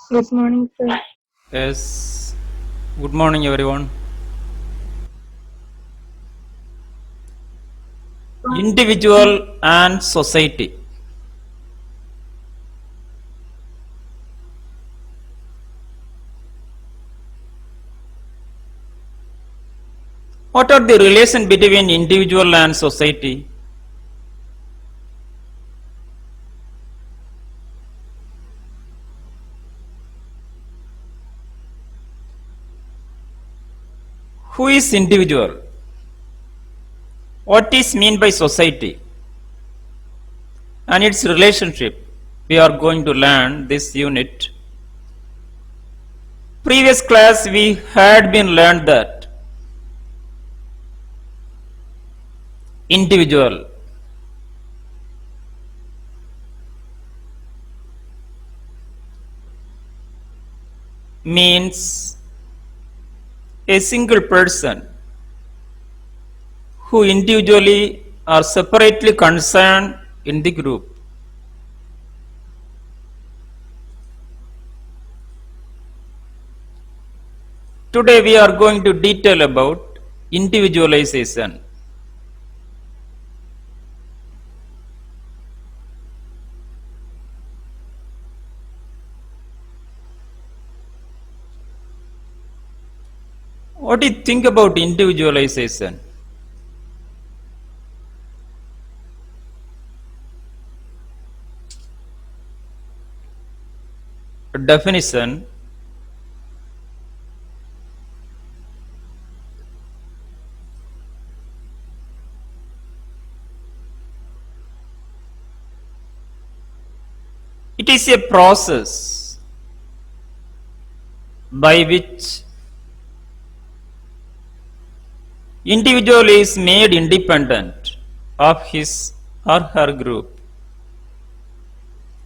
Good morning, sir. Yes, good morning everyone. Individual and society. What are the relation between individual and society? Who is individual? What is mean by society? And its relationship. We are going to learn this unit. Previous class we had been learned that individual means a single person who individually or separately concerned in the group. Today we are going to detail about individualization. What do you think about individualization? Definition: it is a process by which individual is made independent of his or her group.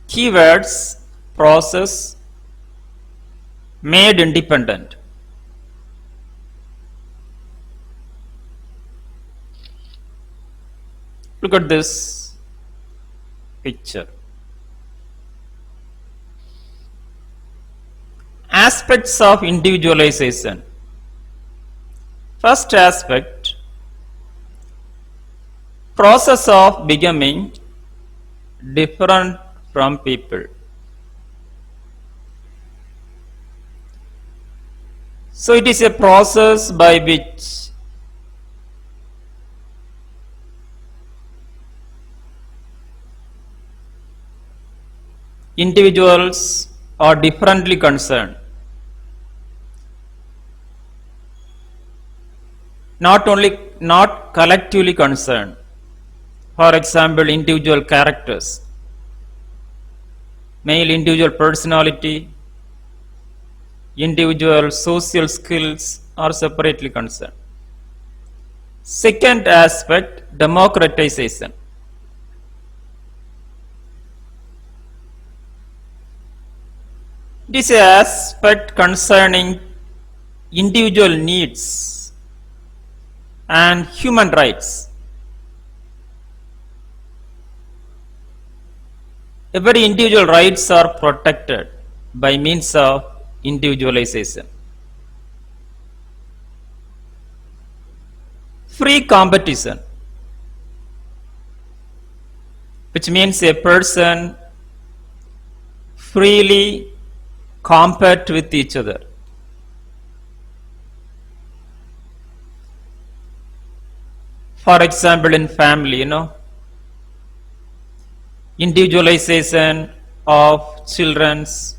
Keywords: process, made independent. Look at this picture. Aspects of individualization. First aspect: process of becoming different from people. So it is a process by which individuals are differently concerned. Not collectively concerned. For example, individual characters, male individual personality, individual social skills are separately concerned. Second aspect: democratization. It is an aspect concerning individual needs and human rights. Every individual rights are protected by means of individualization. Free competition, which means a person freely compete with each other. For example, in family, individualization of children's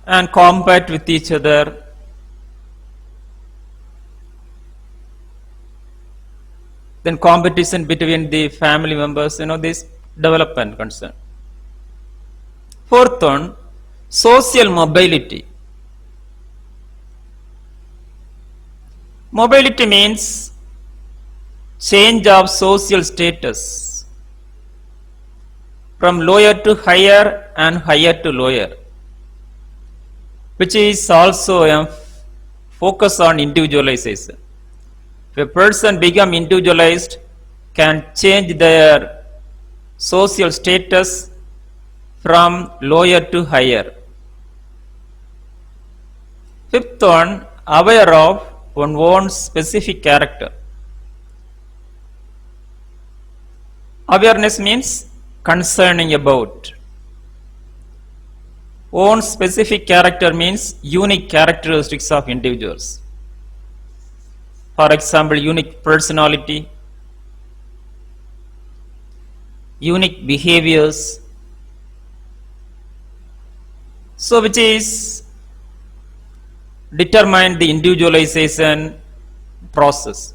and compete with each other. Then competition between the family members, this development concern. Fourth one, social mobility. Mobility means change of social status from lower to higher and higher to lower, which is also a focus on individualization. If a person become individualized, can change their social status from lower to higher. Fifth one, aware of one's own specific character. Awareness means concerning about. Own specific character means unique characteristics of individuals. For example, unique personality, unique behaviors. So which is determine the individualization process.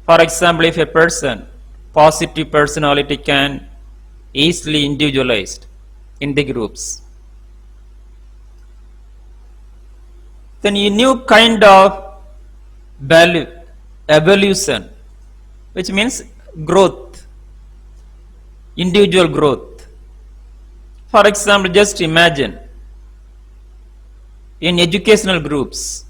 For example, if a person, positive personality can easily individualized in the groups, then a new kind of value, evolution, which means growth, individual growth. For example, just imagine in educational groups,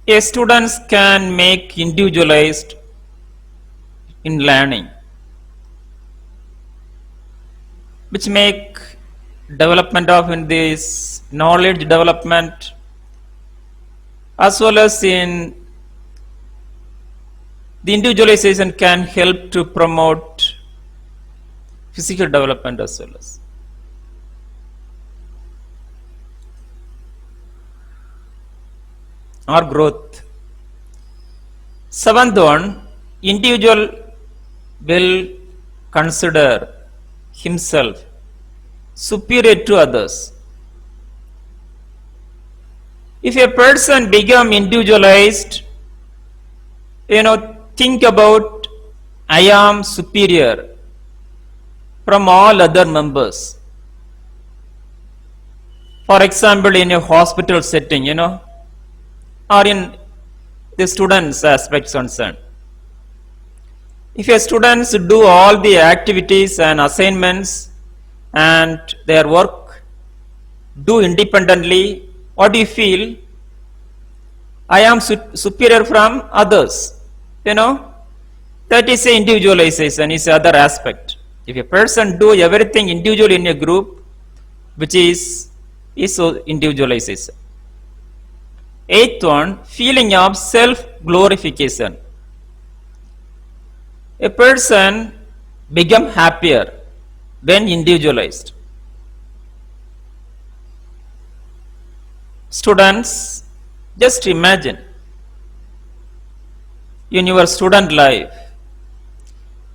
a students can make individualized in learning, which make development of in this knowledge development as well as in the individualization can help to promote physical development as well as. Or growth. Seventh one, individual will consider himself superior to others. If a person become individualized, think about I am superior from all other members. For example, in a hospital setting, or in the students' aspects concerned. If your students do all the activities and assignments and their work do independently, what do you feel? I am superior from others. That is a individualization, is other aspect. If a person do everything individually in a group, which is individualization. Eighth one, feeling of self-glorification. A person become happier when individualized. Students, just imagine in your student life,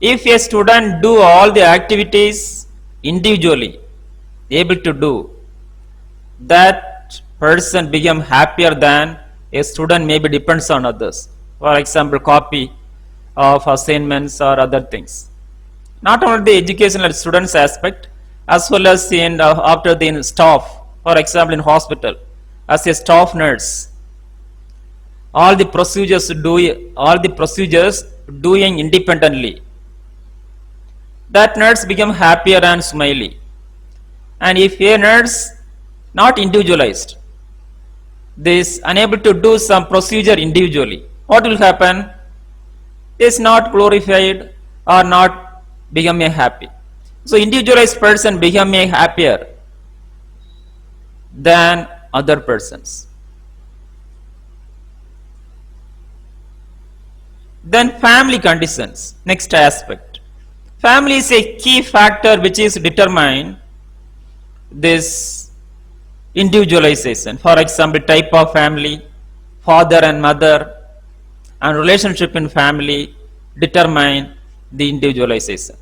if a student do all the activities individually, able to do, that person become happier than a student maybe depends on others. For example, copy of assignments or other things. Not only the educational students aspect, as well as in after the staff. For example, in hospital, as a staff nurse, all the procedures doing independently. That nurse become happier and smiley. And if a nurse not individualized, this unable to do some procedure individually, what will happen? Is not glorified or not become a happy. So individualized person become a happier than other persons. Then family conditions, next aspect. Family is a key factor which is determine this individualization. For example, type of family, father and mother, and relationship in family determine the individualization.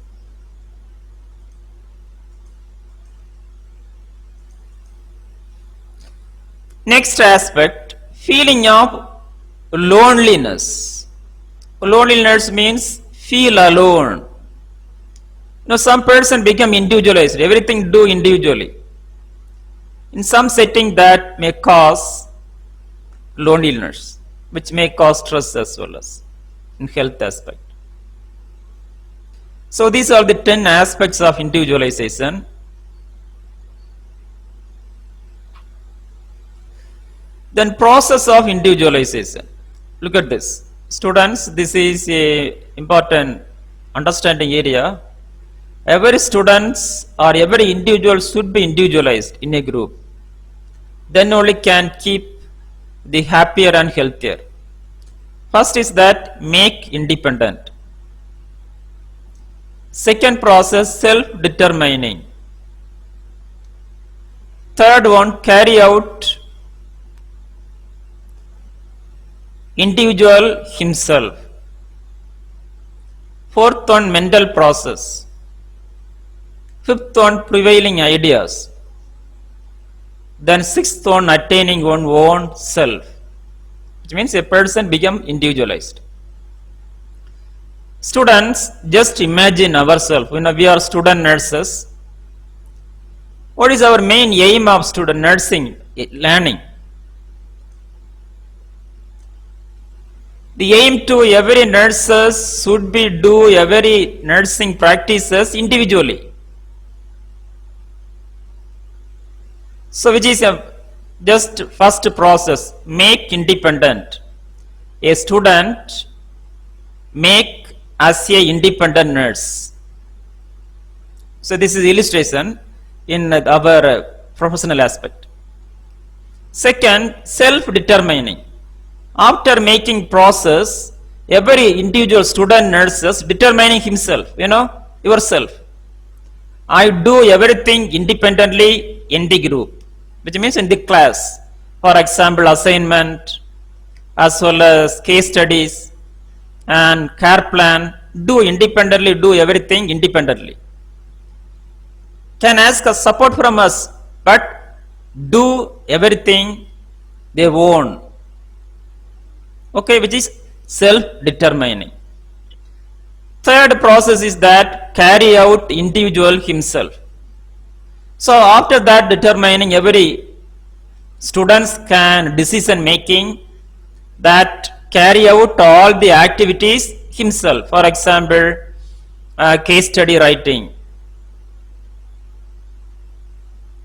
Next aspect, feeling of loneliness. Loneliness means feel alone. Some person become individualized, everything do individually. In some setting that may cause loneliness, which may cause stress as well as in health aspect. So these are the 10 aspects of individualization. Then process of individualization. Look at this. Students, this is a important understanding area. Every students or every individual should be individualized in a group. Then only can keep the happier and healthier. First is that make independent. Second process, self-determining. Third one, carry out individual himself. Fourth one, mental process. Fifth one, prevailing ideas. Then sixth one, attaining one's own self, which means a person become individualized. Students, just imagine ourselves, we are student nurses. What is our main aim of student nursing learning? The aim to every nurses should be do every nursing practices individually. So which is a just first process, make independent. A student make as a independent nurse. So this is illustration in our professional aspect. Second, self-determining. After making process, every individual student nurses determining himself, yourself. I do everything independently in the group, which means in the class. For example, assignment, as well as case studies and care plan, do everything independently. Can ask us support from us, but do everything they own. Okay, which is self-determining. Third process is that carry out individual himself. So after that determining, every students can decision making that carry out all the activities himself. For example, case study writing,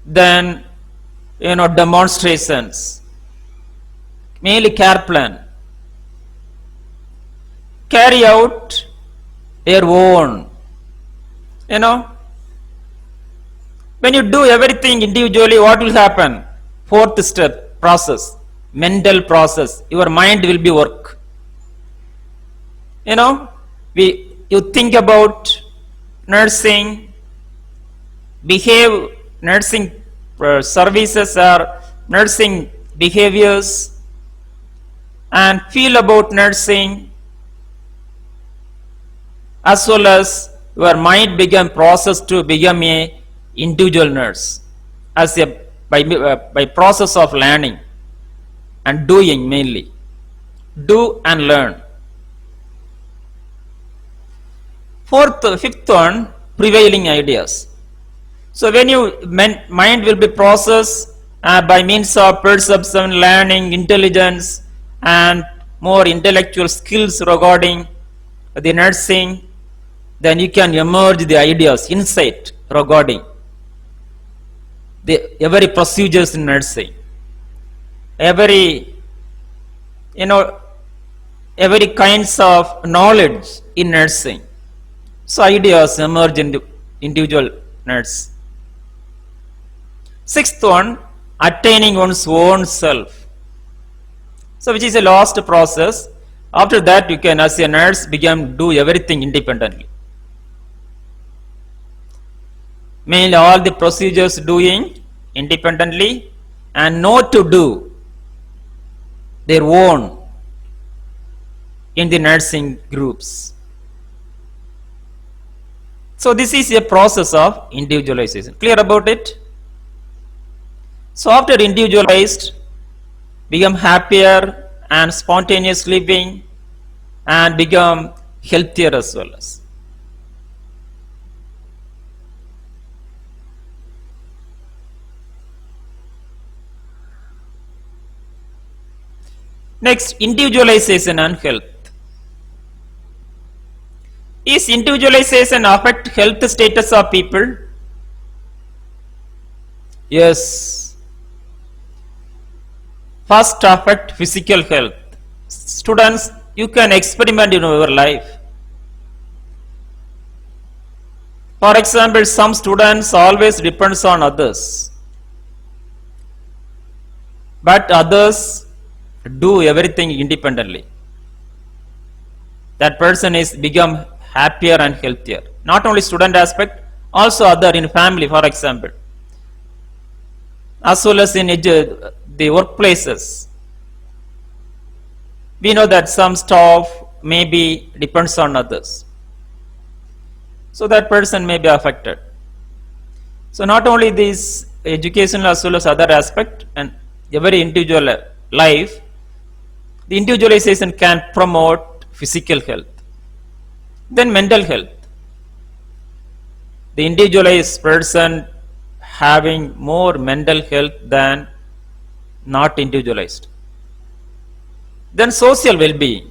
then demonstrations, mainly care plan, carry out their own. When you do everything individually, what will happen? Fourth step, process, mental process. Your mind will be work. You think about nursing, behave nursing services or nursing behaviors, and feel about nursing, as well as your mind become process to become a individual nurse as a by process of learning and doing, mainly do and learn. Fifth one, prevailing ideas. So when you mind will be processed by means of perception, learning, intelligence, and more intellectual skills regarding the nursing, then you can emerge the ideas, insight regarding every procedures in nursing, every kinds of knowledge in nursing. So ideas emerge in the individual nurse. Sixth one, attaining one's own self. So which is a last process. After that, you can, as a nurse, do everything independently. Mainly all the procedures doing independently, and know to do their own in the nursing groups. So this is a process of individualization. Clear about it? So after individualized, become happier and spontaneous living, and become healthier as well as. Next, individualization and health. Is individualization affect health status of people? Yes. First, affect physical health. Students, you can experiment in your life. For example, some students always depends on others, but others do everything independently. That person is become happier and healthier. Not only student aspect, also other in family, for example, as well as in the workplaces. We know that some staff maybe depends on others, so that person may be affected. So not only this educational as well as other aspect and every individual life, the individualization can promote physical health, then mental health. The individualized person having more mental health than not individualized. Then social well-being.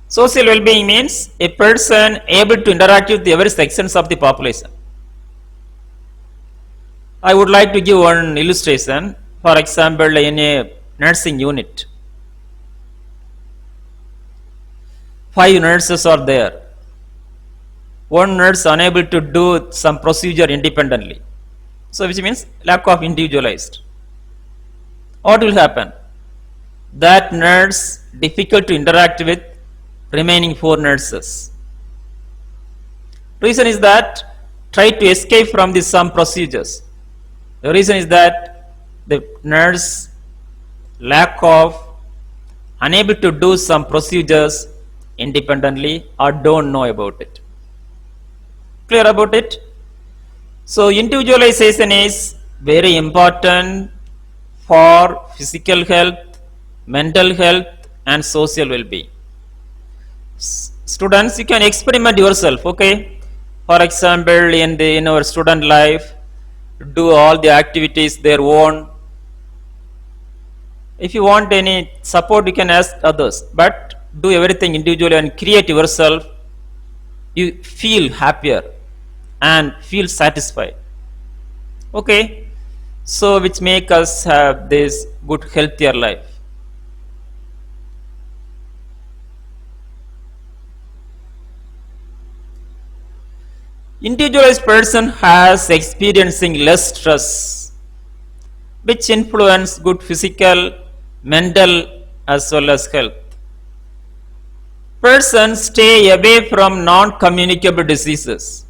Social well-being means a person able to interact with every sections of the population. I would like to give one illustration. For example, in a nursing unit, 5 nurses are there. One nurse unable to do some procedure independently. So which means lack of individualized. What will happen? That nurse difficult to interact with remaining 4 nurses. Reason is that try to escape from these some procedures. The reason is that the nurse lack of unable to do some procedures independently or don't know about it. Clear about it? So individualization is very important for physical health, mental health and social well-being. Students, you can experiment yourself, okay? For example, in our student life, do all the activities their own. If you want any support, you can ask others, but do everything individually and create yourself. You feel happier and feel satisfied. Okay, so which make us have this good healthier life. Individualized person has experiencing less stress, which influence good physical, mental as well as health. Persons stay away from non-communicable diseases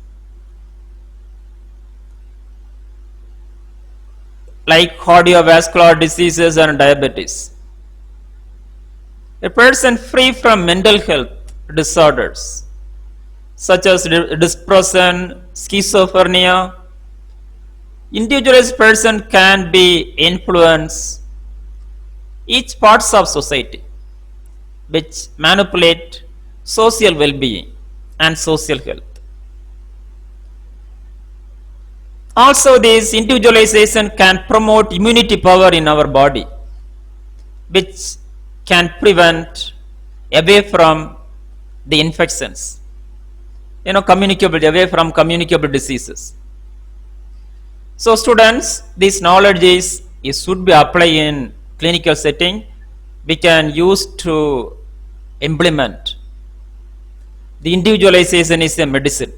like cardiovascular diseases and diabetes. A person free from mental health disorders such as depression, schizophrenia. Individualized person can be influence each parts of society which manipulate social well-being and social health. Also, this individualization can promote immunity power in our body, which can prevent away from the infections, communicable, away from communicable diseases. So students, this knowledge is should be applied in clinical setting. We can use to implement. The individualization is a medicine.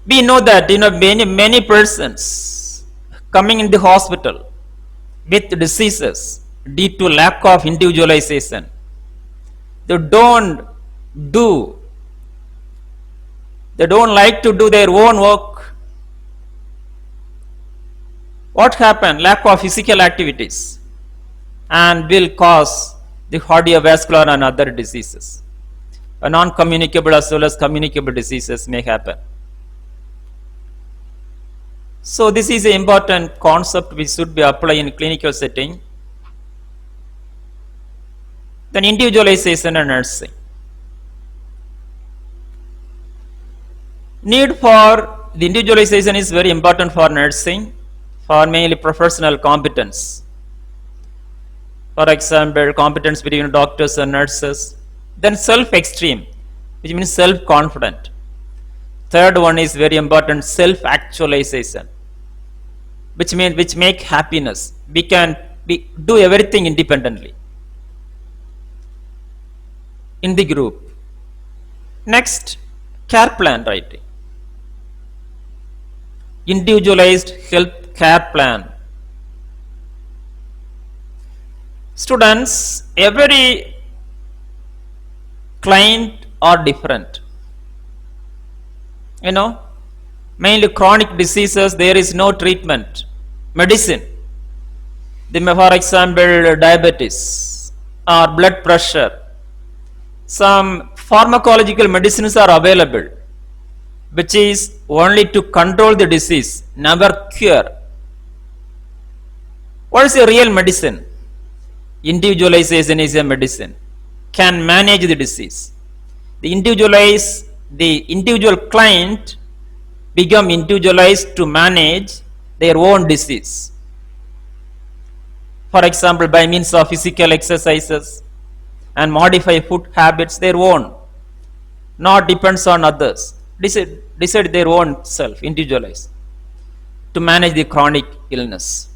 We know that many persons coming in the hospital with diseases due to lack of individualization. They don't like to do their own work. What happened? Lack of physical activities and will cause the cardiovascular and other diseases. Non-communicable as well as communicable diseases may happen. So this is an important concept which should be applied in clinical setting. Then individualization and nursing. Need for the individualization is very important for nursing, for mainly professional competence. For example, competence between doctors and nurses. Then self-esteem, which means self-confident. Third one is very important, self-actualization, which make happiness. We do everything independently in the group. Next, care plan writing. Individualized health care plan. Students, every client are different. Mainly chronic diseases, there is no treatment, medicine. For example, diabetes or blood pressure. Some pharmacological medicines are available, which is only to control the disease, never cure. What is a real medicine? Individualization is a medicine, can manage the disease. The individual client become individualized to manage their own disease. For example, by means of physical exercises and modify food habits, their own, not depends on others. Decide their own self, individualize to manage the chronic illness.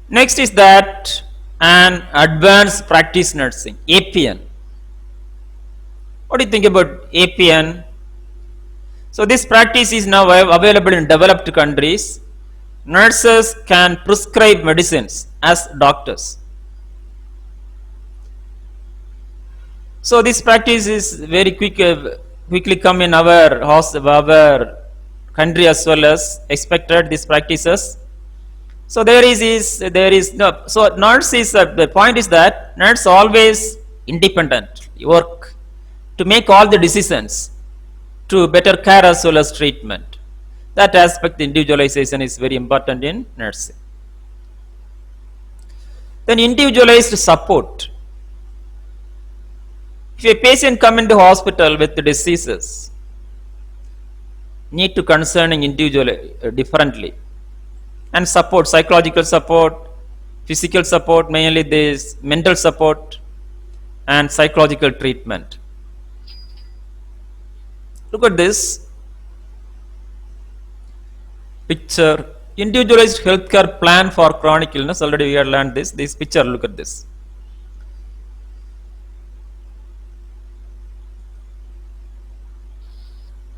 Next is that an advanced practice nursing, APN. What do you think about APN? So this practice is now available in developed countries. Nurses can prescribe medicines as doctors. So this practice is very quickly come in our country as well as expected, these practices. So there is no, so nurse is, the point is that nurse always independent, work to make all the decisions to better care as well as treatment. That aspect, individualization, is very important in nursing. Then individualized support. If a patient come into hospital with diseases, need to concerning individual differently, and support, psychological support, physical support, mainly this mental support and psychological treatment. Look at this picture, individualized healthcare plan for chronic illness. Already we have learned this picture. Look at this.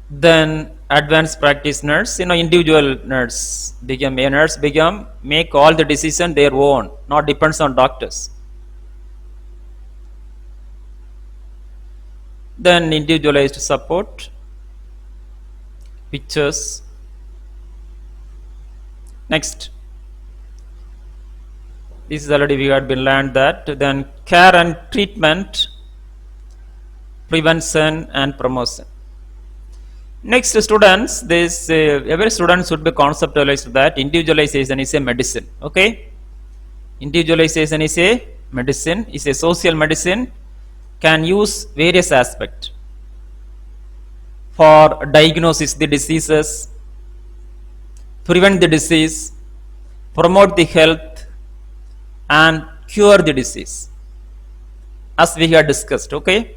Then advanced practice nurse, individual nurse become make all the decision their own, not depends on doctors. Then individualized support, pictures. Next, this is already we had been learned that. Then care and treatment, prevention and promotion. Next, students, every student should be conceptualized that individualization is a medicine. Okay, individualization is a medicine, is a social medicine, can use various aspects for diagnosis the diseases, prevent the disease, promote the health, and cure the disease, as we have discussed. Okay,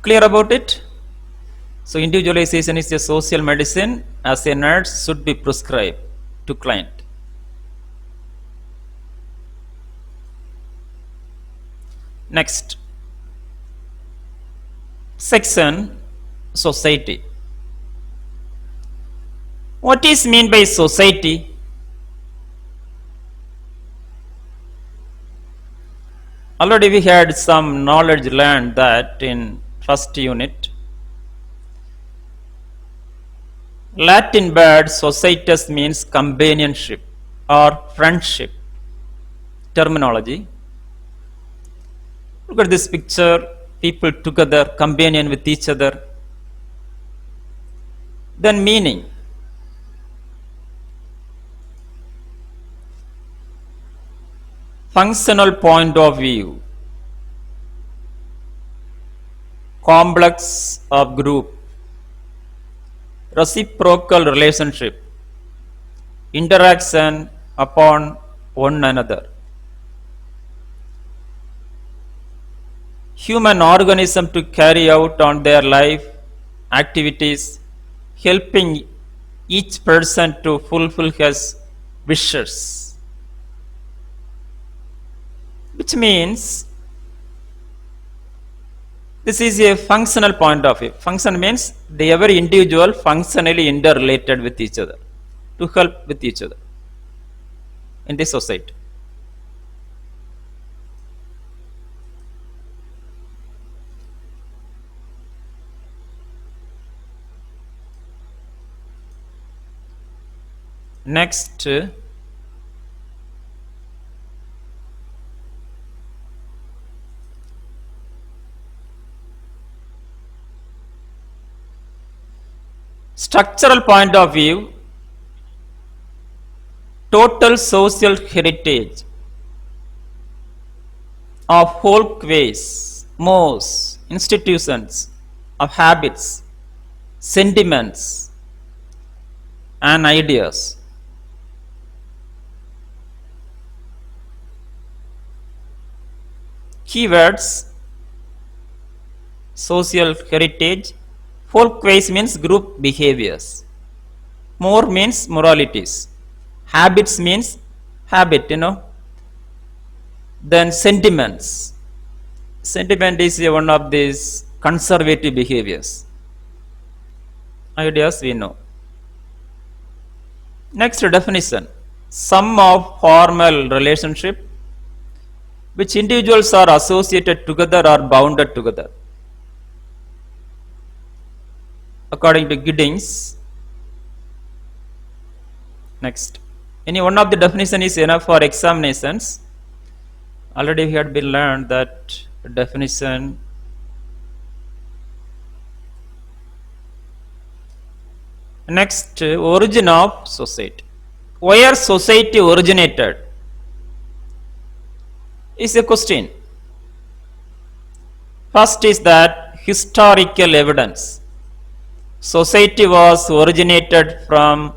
clear about it? So individualization is a social medicine, as a nurse should be prescribed to client. Next section, society. What is meant by society? Already we had some knowledge learned that in first unit. Latin word societas means companionship or friendship terminology. Look at this picture, people together, companion with each other. Then meaning. Functional point of view, complex of group, reciprocal relationship, interaction upon one another. Human organism to carry out on their life activities, helping each person to fulfill his wishes, which means this is a functional point of view. Function means every individual functionally interrelated with each other to help with each other in the society. Next, structural point of view, total social heritage of whole ways, modes, institutions, of habits, sentiments, and ideas. Keywords: social heritage. Folkways means group behaviors. More means moralities. Habits means habit, Then sentiments. Sentiment is one of these conservative behaviors. Ideas we know. Next definition: sum of formal relationship which individuals are associated together or bounded together. According to Giddings. Next, any one of the definition is enough for examinations. Already we had been learned that definition. Next, origin of society. Where society originated is a question. First is that historical evidence. Society was originated from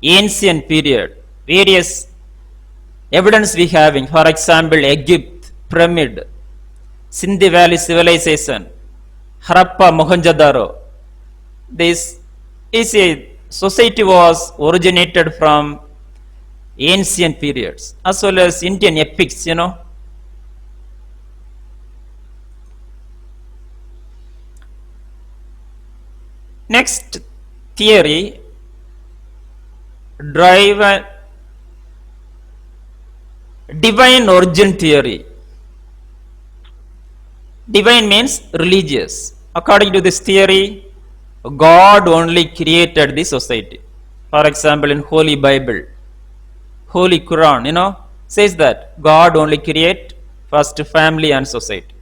ancient period. Various evidence we having, for example, Egypt, pyramid, Sindhi Valley civilization, Harappa, Mohenjo-daro. This is a society was originated from ancient periods as well as Indian epics, Next theory, divine origin theory. Divine means religious. According to this theory, God only created the society. For example, in Holy Bible, Holy Quran, says that God only create first family and society.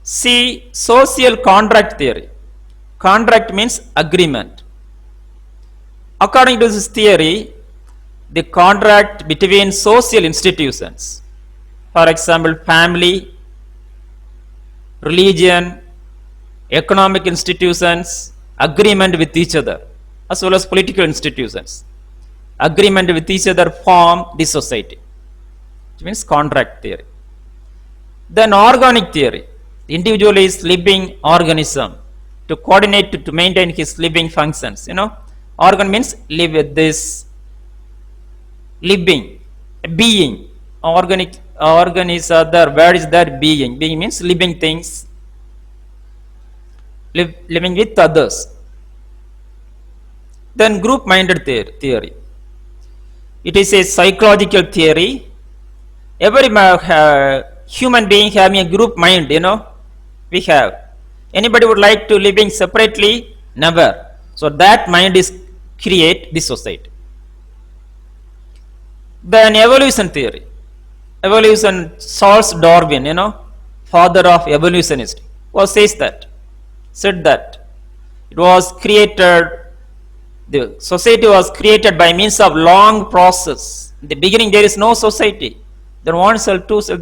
See, social contract theory. Contract means agreement. According to this theory, the contract between social institutions, for example, family, religion, economic institutions, agreement with each other, as well as political institutions, agreement with each other form the society, which means contract theory. Then organic theory. The individual is living organism to coordinate to maintain his living functions. Organ means live with this living, being. Organ is other. Where is that being? Being means living things, living with others. Then group-minded theory. It is a psychological theory. Every human being having a group mind, we have. Anybody would like to living separately? Never. So that mind is create this society. Then evolution theory. Evolution, Charles Darwin, father of evolutionist, said that it was created, the society was created by means of long process. In the beginning there is no society. Then one cell, two cell,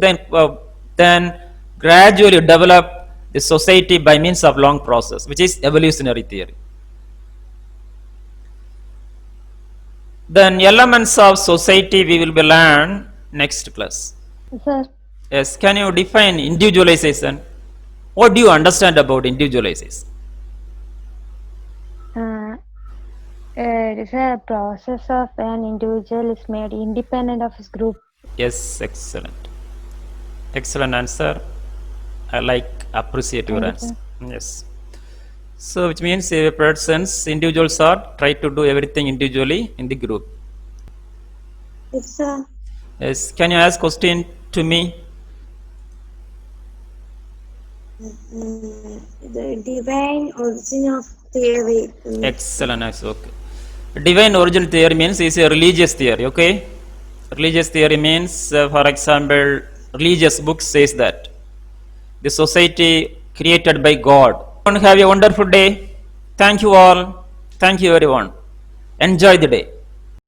then gradually develop the society by means of long process, which is evolutionary theory. Then elements of society we will be learn next class. Sir. Yes, can you define individualization? What do you understand about individualization? It is a process of an individual is made independent of his group. Yes, excellent. Excellent answer. Appreciate your Thank you, answer. sir. Yes. So, which means a person's individuals are try to do everything individually in the group. Yes, sir. Yes. Can you ask question to me? The divine origin of theory. Excellent. Nice. Okay. Divine origin theory means is a religious theory. Okay. Religious theory means, for example, religious book says that the society created by God. Have a wonderful day. Thank you all. Thank you everyone. Enjoy the day.